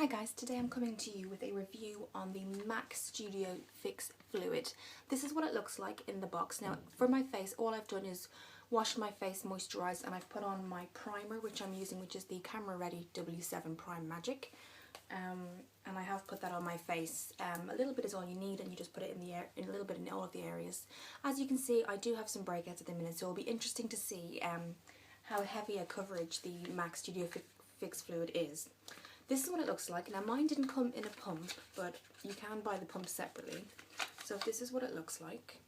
Hi guys, today I'm coming to you with a review on the MAC Studio Fix Fluid. This is what it looks like in the box. Now for my face, all I've done is washed my face, moisturised, and I've put on my primer which I'm using, which is the Camera Ready W7 Prime Magic. And I have put that on my face. A little bit is all you need, and you just put it in a little bit in all of the areas. As you can see, I do have some breakouts at the minute, so it'll be interesting to see how heavy a coverage the MAC Studio Fix Fluid is. This is what it looks like. Now mine didn't come in a pump, but you can buy the pump separately. So this is what it looks like.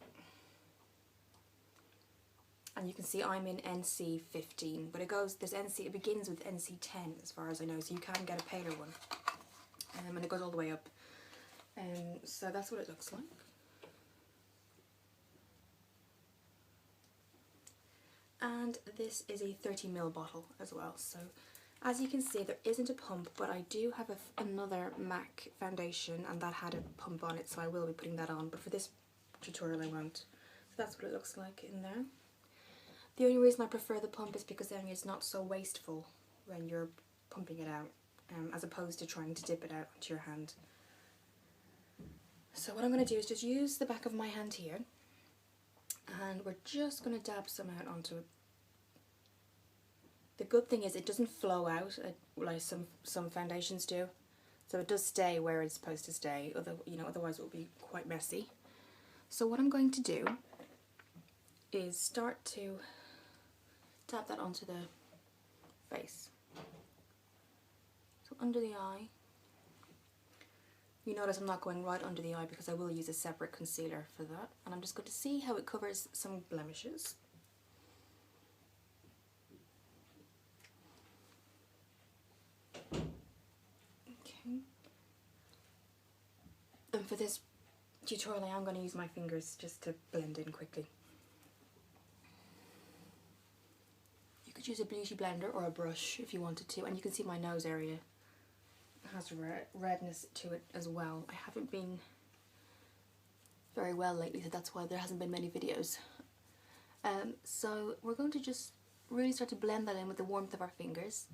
And you can see I'm in NC 15, but it begins with NC 10 as far as I know, so you can get a paler one. And it goes all the way up. So that's what it looks like. And this is a 30ml bottle as well. So as you can see, there isn't a pump, but I do have another MAC foundation, and that had a pump on it, so I will be putting that on, but for this tutorial I won't. So that's what it looks like in there. The only reason I prefer the pump is because then it's not so wasteful when you're pumping it out, as opposed to trying to dip it out onto your hand. So what I'm going to do is just use the back of my hand here, and we're just going to dab some out onto it. The good thing is it doesn't flow out like some foundations do, so it does stay where it's supposed to stay. Otherwise it will be quite messy. So what I'm going to do is start to dab that onto the face. So under the eye. You notice I'm not going right under the eye because I will use a separate concealer for that, and I'm just going to see how it covers some blemishes. And for this tutorial I am going to use my fingers just to blend in quickly. You could use a beauty blender or a brush if you wanted to, and you can see my nose area has redness to it as well. I haven't been very well lately, so that's why there hasn't been many videos. So we're going to just really start to blend that in with the warmth of our fingers.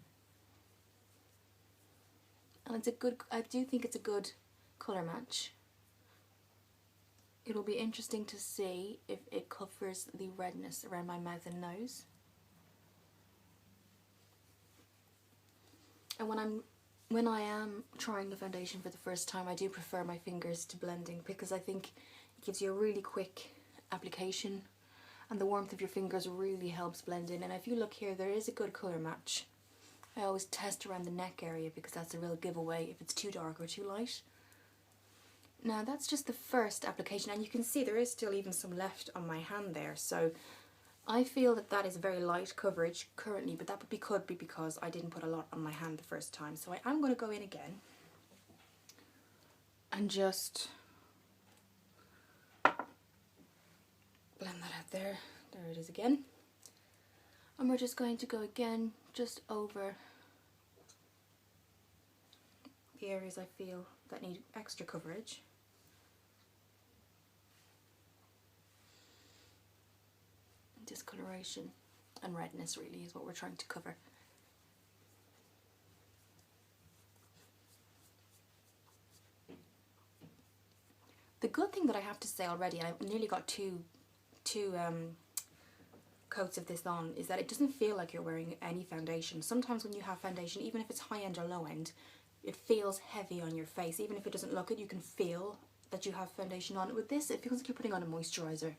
And I do think it's a good colour match. It'll be interesting to see if it covers the redness around my mouth and nose. And when I am trying the foundation for the first time, I do prefer my fingers to blending, because I think it gives you a really quick application, and the warmth of your fingers really helps blend in. And if you look here, there is a good colour match. I always test around the neck area because that's a real giveaway if it's too dark or too light. Now that's just the first application, and you can see there is still even some left on my hand there, so I feel that that is very light coverage currently, but that could be because I didn't put a lot on my hand the first time. So I'm going to go in again and just blend that out there. There it is again. And we're just going to go again just over the areas I feel that need extra coverage. Discoloration and redness really is what we're trying to cover. The good thing that I have to say already, I've nearly got two coats of this on, is that it doesn't feel like you're wearing any foundation. Sometimes when you have foundation, even if it's high end or low end, it feels heavy on your face. Even if it doesn't look it, you can feel that you have foundation on. With this, it feels like you're putting on a moisturiser.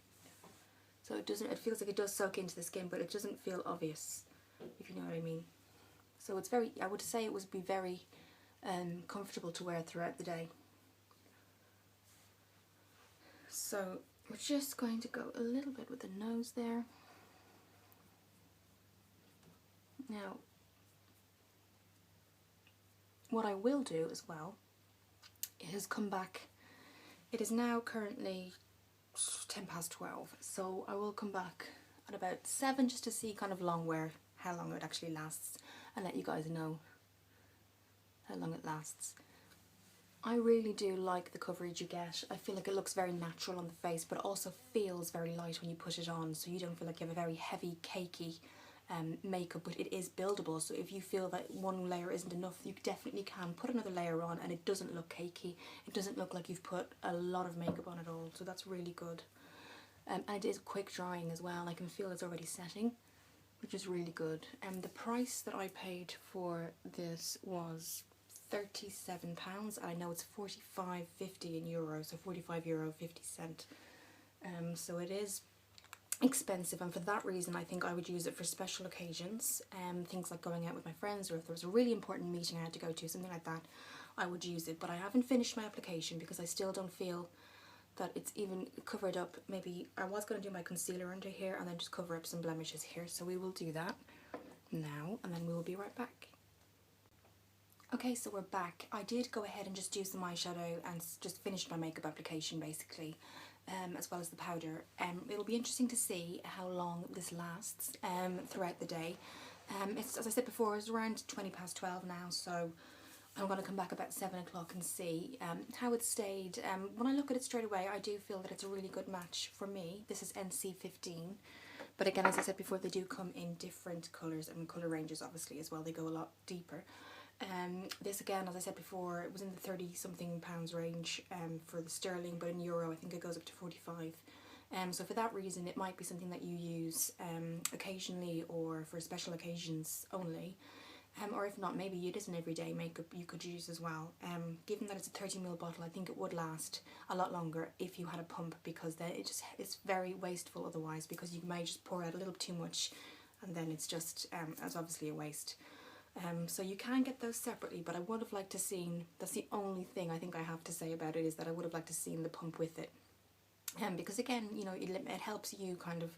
So it feels like it does soak into the skin, but it doesn't feel obvious, if you know what I mean. So it's I would say it would be very comfortable to wear throughout the day. So we're just going to go a little bit with the nose there. Now, what I will do as well is come back. It is now currently 12:10, so I will come back at about 7 just to see kind of how long it actually lasts, and let you guys know how long it lasts. I really do like the coverage you get. I feel like it looks very natural on the face, but also feels very light when you put it on, so you don't feel like you have a very heavy, cakey makeup, but it is buildable, so if you feel that one layer isn't enough, you definitely can put another layer on and it doesn't look cakey. It doesn't look like you've put a lot of makeup on at all, so that's really good. And it is quick drying as well. I can feel it's already setting, which is really good. And the price that I paid for this was £37, and I know it's 45.50 in euros, so €45.50. So it is expensive, and for that reason I think I would use it for special occasions, things like going out with my friends, or if there was a really important meeting I had to go to, something like that, I would use it. But I haven't finished my application because I still don't feel that it's even covered up. Maybe I was going to do my concealer under here and then just cover up some blemishes here, so we will do that now and then we will be right back. Okay, so we're back. I did go ahead and just do some eyeshadow and just finished my makeup application basically, as well as the powder. It'll be interesting to see how long this lasts throughout the day. It's, as I said before, it's around 12 now, so I'm going to come back about 7 o'clock and see how it stayed. When I look at it straight away, I do feel that it's a really good match for me. This is NC15, but again, as I said before, they do come in different colours and colour ranges obviously as well. They go a lot deeper. This again, as I said before, it was in the 30 something pounds range for the sterling, but in euro I think it goes up to 45. So for that reason it might be something that you use occasionally or for special occasions only, or if not, maybe it is an everyday makeup you could use as well. Given that it's a 30ml bottle, I think it would last a lot longer if you had a pump, because then it's very wasteful otherwise, because you may just pour out a little too much and then it's just it's obviously a waste. So you can get those separately, but I would have liked to seen, that's the only thing I think I have to say about it, is that I would have liked to seen the pump with it. Because again, you know, it helps you kind of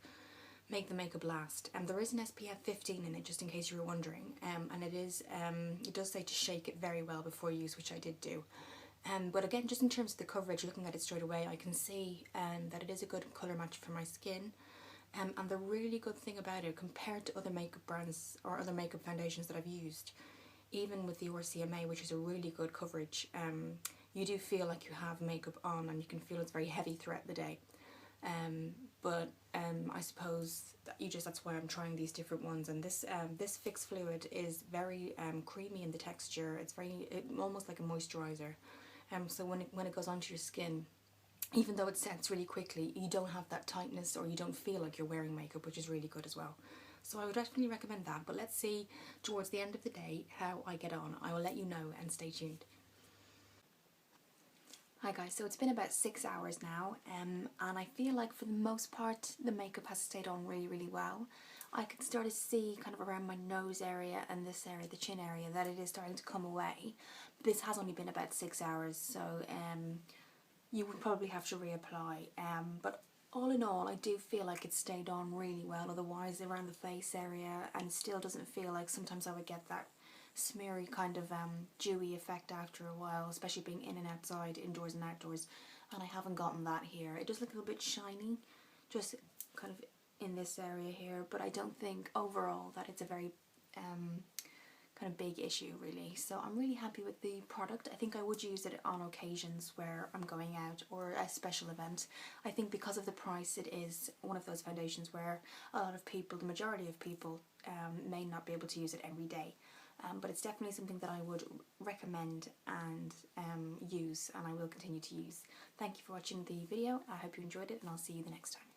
make the makeup last. And there is an SPF 15 in it, just in case you were wondering. And it does say to shake it very well before use, which I did do. But again, just in terms of the coverage, looking at it straight away, I can see that it is a good colour match for my skin. And the really good thing about it, compared to other makeup brands or other makeup foundations that I've used, even with the ORCMA, which is a really good coverage, you do feel like you have makeup on and you can feel it's very heavy throughout the day. But I suppose that's why I'm trying these different ones. And this Fix Fluid is very creamy in the texture. It's almost like a moisturiser. So when it goes onto your skin, even though it sets really quickly, you don't have that tightness, or you don't feel like you're wearing makeup, which is really good as well. So I would definitely recommend that, but let's see towards the end of the day how I get on. I will let you know, and stay tuned. Hi guys, so it's been about 6 hours now, and I feel like for the most part the makeup has stayed on really, really well. I can start to see kind of around my nose area and this area, the chin area, that it is starting to come away. This has only been about 6 hours, so you would probably have to reapply, but all in all I do feel like it stayed on really well, otherwise around the face area, and it still doesn't feel like, sometimes I would get that smeary kind of dewy effect after a while, especially being in and outside, indoors and outdoors, and I haven't gotten that here. It does look a little bit shiny, just kind of in this area here, but I don't think overall that it's a very kind of big issue really. So I'm really happy with the product. I think I would use it on occasions where I'm going out or a special event. I think because of the price, it is one of those foundations where a lot of people, the majority of people, may not be able to use it every day. But it's definitely something that I would recommend and use, and I will continue to use. Thank you for watching the video. I hope you enjoyed it, and I'll see you the next time.